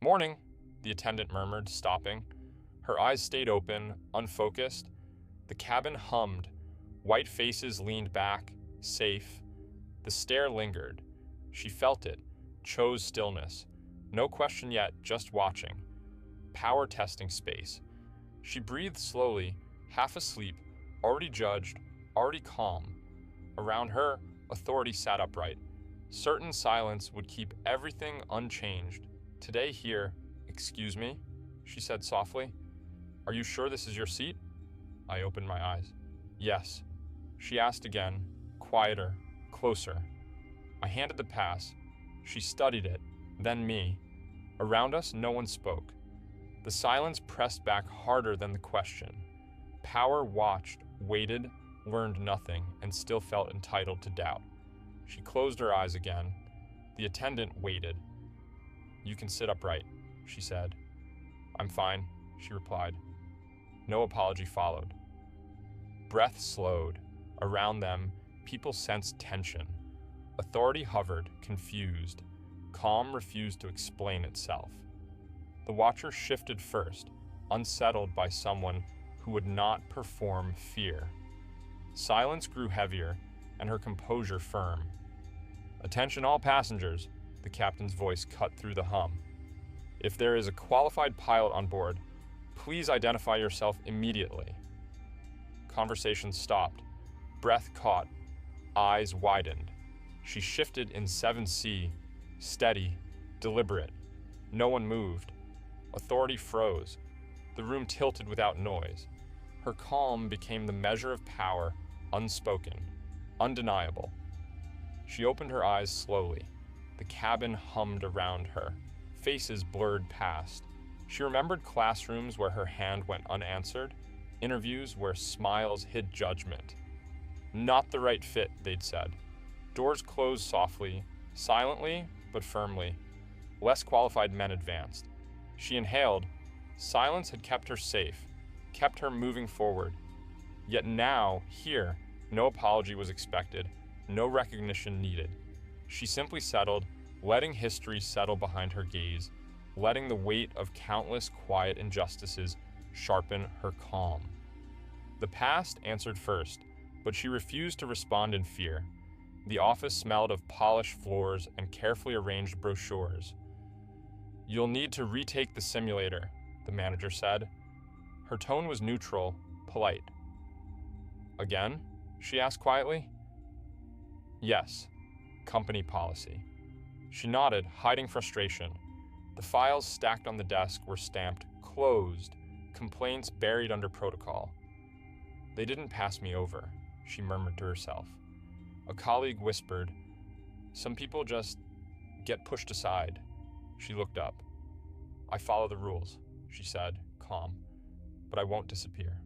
Morning, the attendant murmured, stopping. Her eyes stayed open, unfocused. The cabin hummed. White faces leaned back, safe. The stare lingered. She felt it, chose stillness. No question yet, just watching. Power testing space. She breathed slowly, half asleep, already judged, already calm. Around her, authority sat upright. Certain silence would keep everything unchanged. Today here, excuse me, she said softly. Are you sure this is your seat? I opened my eyes. Yes. She asked again, quieter, closer. I handed the pass. She studied it, then me. Around us, no one spoke. The silence pressed back harder than the question. Power watched, waited, learned nothing, and still felt entitled to doubt. She closed her eyes again. The attendant waited. You can sit upright, she said. I'm fine, she replied. No apology followed. Breath slowed. Around them, people sensed tension. Authority hovered, confused. Calm refused to explain itself. The watcher shifted first, unsettled by someone who would not perform fear. Silence grew heavier, and her composure firm. Attention all passengers, the captain's voice cut through the hum. If there is a qualified pilot on board, please identify yourself immediately. Conversation stopped. Breath caught. Eyes widened. She shifted in 7C, steady, deliberate. No one moved. Authority froze. The room tilted without noise. Her calm became the measure of power, unspoken, undeniable. She opened her eyes slowly. The cabin hummed around her. Faces blurred past. She remembered classrooms where her hand went unanswered, interviews where smiles hid judgment. Not the right fit, they'd said. Doors closed softly, silently, but firmly. Less qualified men advanced. She inhaled. Silence had kept her safe, kept her moving forward. Yet now, here, no apology was expected, no recognition needed. She simply settled, letting history settle behind her gaze, letting the weight of countless quiet injustices sharpen her calm. The past answered first, but she refused to respond in fear. The office smelled of polished floors and carefully arranged brochures. You'll need to retake the simulator, the manager said. Her tone was neutral, polite. Again? She asked quietly. Yes, company policy. She nodded, hiding frustration. The files stacked on the desk were stamped closed, complaints buried under protocol. They didn't pass me over, she murmured to herself. A colleague whispered, some people just get pushed aside. She looked up. I follow the rules, she said, calm, but I won't disappear.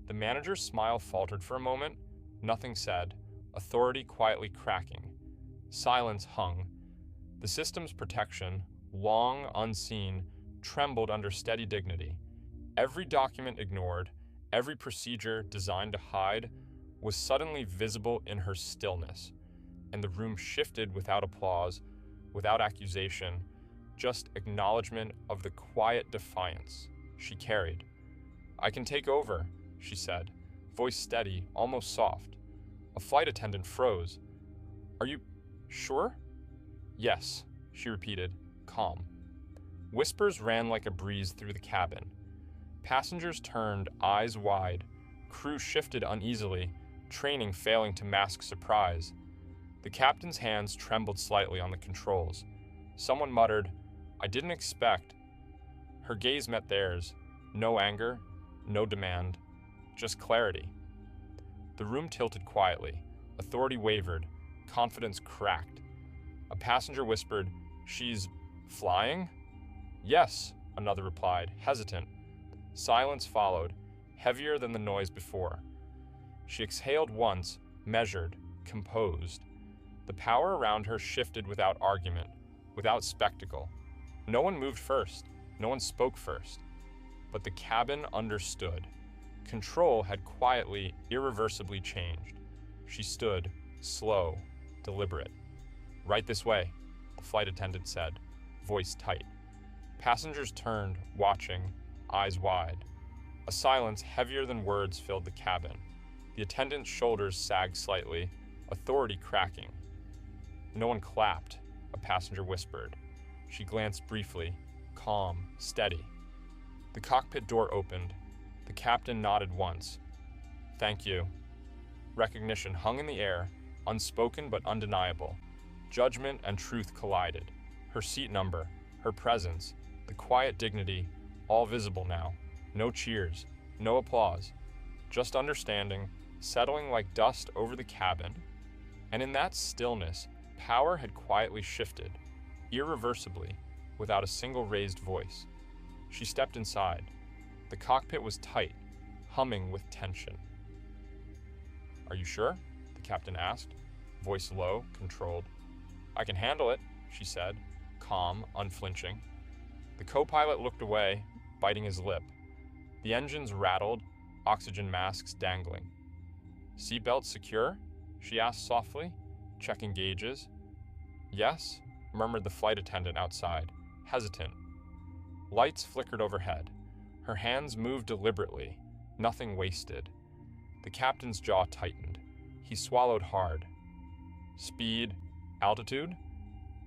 The manager's smile faltered for a moment, nothing said, authority quietly cracking. Silence hung. The system's protection, long unseen, trembled under steady dignity. Every document ignored, every procedure designed to hide, was suddenly visible in her stillness, and the room shifted without applause, without accusation, just acknowledgement of the quiet defiance she carried. I can take over, she said, voice steady, almost soft. A flight attendant froze. Are you sure? Yes, she repeated, calm. Whispers ran like a breeze through the cabin. Passengers turned, eyes wide. Crew shifted uneasily, training failing to mask surprise. The captain's hands trembled slightly on the controls. Someone muttered, I didn't expect. Her gaze met theirs. No anger, no demand, just clarity. The room tilted quietly. Authority wavered. Confidence cracked. A passenger whispered, She's flying? Yes, another replied, hesitant. Silence followed, heavier than the noise before. She exhaled once, measured, composed. The power around her shifted without argument, without spectacle. No one moved first, no one spoke first. But the cabin understood. Control had quietly, irreversibly changed. She stood, slow, deliberate. Right this way, the flight attendant said, voice tight. Passengers turned, watching, eyes wide. A silence heavier than words filled the cabin. The attendant's shoulders sagged slightly, authority cracking. No one clapped, a passenger whispered. She glanced briefly, calm, steady. The cockpit door opened. The captain nodded once. Thank you. Recognition hung in the air, unspoken but undeniable. Judgment and truth collided. Her seat number, her presence, the quiet dignity, all visible now. No cheers, no applause. Just understanding, settling like dust over the cabin. And in that stillness, power had quietly shifted, irreversibly, without a single raised voice. She stepped inside. The cockpit was tight, humming with tension. Are you sure? The captain asked, voice low, controlled. I can handle it, she said, calm, unflinching. The co-pilot looked away, biting his lip. The engines rattled, oxygen masks dangling. Seatbelt secure? She asked softly, checking gauges. Yes, murmured the flight attendant outside, hesitant. Lights flickered overhead. Her hands moved deliberately, nothing wasted. The captain's jaw tightened. He swallowed hard. Speed, altitude?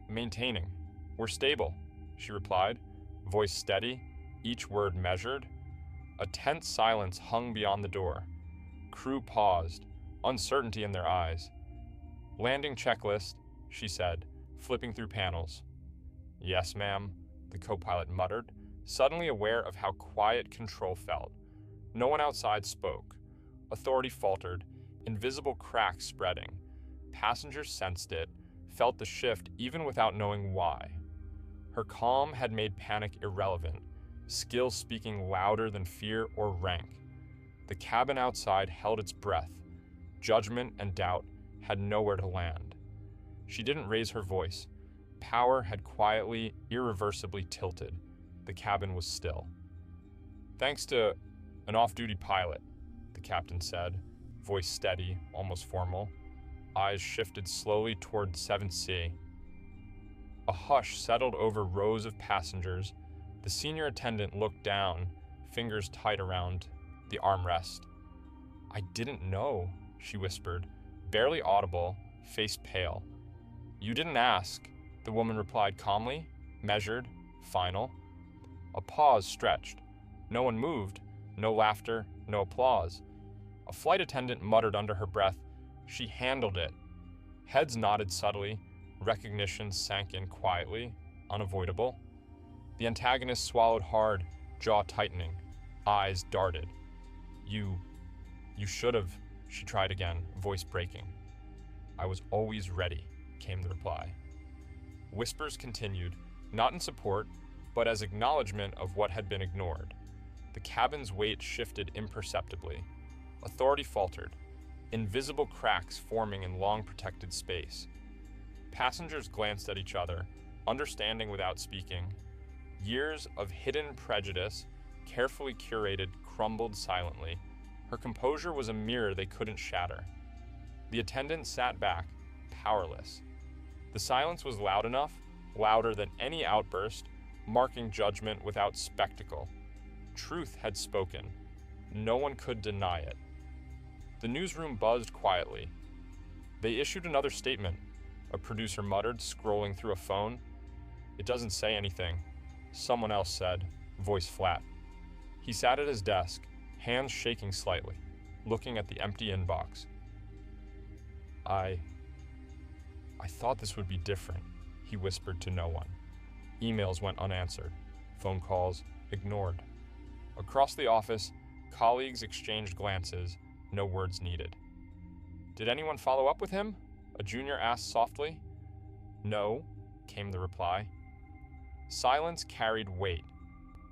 Maintaining. We're stable, she replied, voice steady, each word measured. A tense silence hung beyond the door. Crew paused, uncertainty in their eyes. Landing checklist, she said, flipping through panels. Yes, ma'am, the co-pilot muttered, suddenly aware of how quiet control felt. No one outside spoke. Authority faltered, invisible cracks spreading. Passengers sensed it, felt the shift even without knowing why. Her calm had made panic irrelevant, skill speaking louder than fear or rank. The cabin outside held its breath. Judgment and doubt had nowhere to land. She didn't raise her voice. Power had quietly, irreversibly tilted. The cabin was still. Thanks to an off-duty pilot, the captain said, voice steady, almost formal. Eyes shifted slowly toward 7th C. A hush settled over rows of passengers. The senior attendant looked down, fingers tight around the armrest. I didn't know, she whispered, barely audible, face pale. You didn't ask, the woman replied calmly, measured, final. A pause stretched. No one moved, no laughter, no applause. A flight attendant muttered under her breath, she handled it. Heads nodded subtly, recognition sank in quietly, unavoidable. The antagonist swallowed hard, jaw tightening, eyes darted. You should have, she tried again, voice breaking. I was always ready, came the reply. Whispers continued, not in support, but as acknowledgement of what had been ignored. The cabin's weight shifted imperceptibly. Authority faltered, invisible cracks forming in long-protected space. Passengers glanced at each other, understanding without speaking. Years of hidden prejudice, carefully curated, crumbled silently. Her composure was a mirror they couldn't shatter. The attendant sat back, powerless. The silence was loud enough, louder than any outburst, marking judgment without spectacle. Truth had spoken. No one could deny it. The newsroom buzzed quietly. They issued another statement, a producer muttered, scrolling through a phone. It doesn't say anything, someone else said, voice flat. He sat at his desk, hands shaking slightly, looking at the empty inbox. I thought this would be different, he whispered to no one. Emails went unanswered, phone calls ignored. Across the office, colleagues exchanged glances, no words needed. Did anyone follow up with him? A junior asked softly. No, came the reply. Silence carried weight.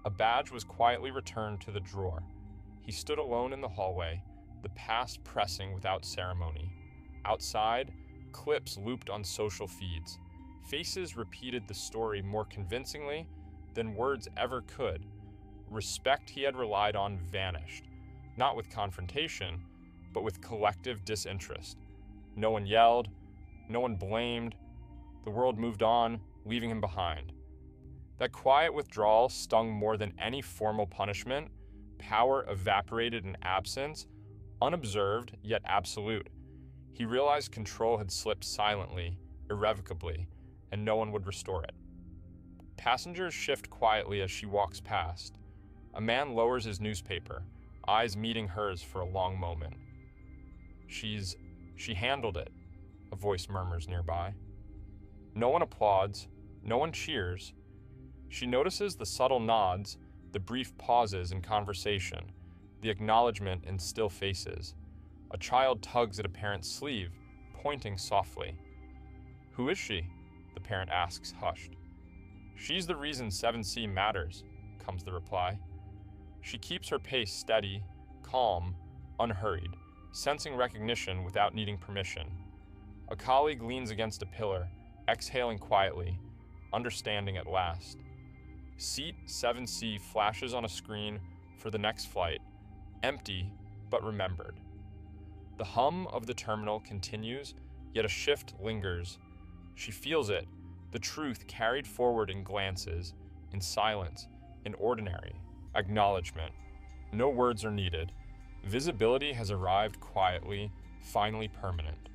A badge was quietly returned to the drawer. He stood alone in the hallway, the past pressing without ceremony. Outside, clips looped on social feeds. Faces repeated the story more convincingly than words ever could. Respect he had relied on vanished, not with confrontation, but with collective disinterest. No one yelled, no one blamed. The world moved on, leaving him behind. That quiet withdrawal stung more than any formal punishment. Power evaporated in absence, unobserved yet absolute. He realized control had slipped silently, irrevocably, and no one would restore it. Passengers shift quietly as she walks past. A man lowers his newspaper, eyes meeting hers for a long moment. She handled it, a voice murmurs nearby. No one applauds, no one cheers. She notices the subtle nods, the brief pauses in conversation, the acknowledgement in still faces. A child tugs at a parent's sleeve, pointing softly. Who is she? The parent asks, hushed. She's the reason 7C matters, comes the reply. She keeps her pace steady, calm, unhurried, sensing recognition without needing permission. A colleague leans against a pillar, exhaling quietly, understanding at last. Seat 7C flashes on a screen for the next flight, empty but remembered. The hum of the terminal continues, yet a shift lingers. She feels it, the truth carried forward in glances, in silence, in ordinary acknowledgement. No words are needed. Visibility has arrived quietly, finally permanent.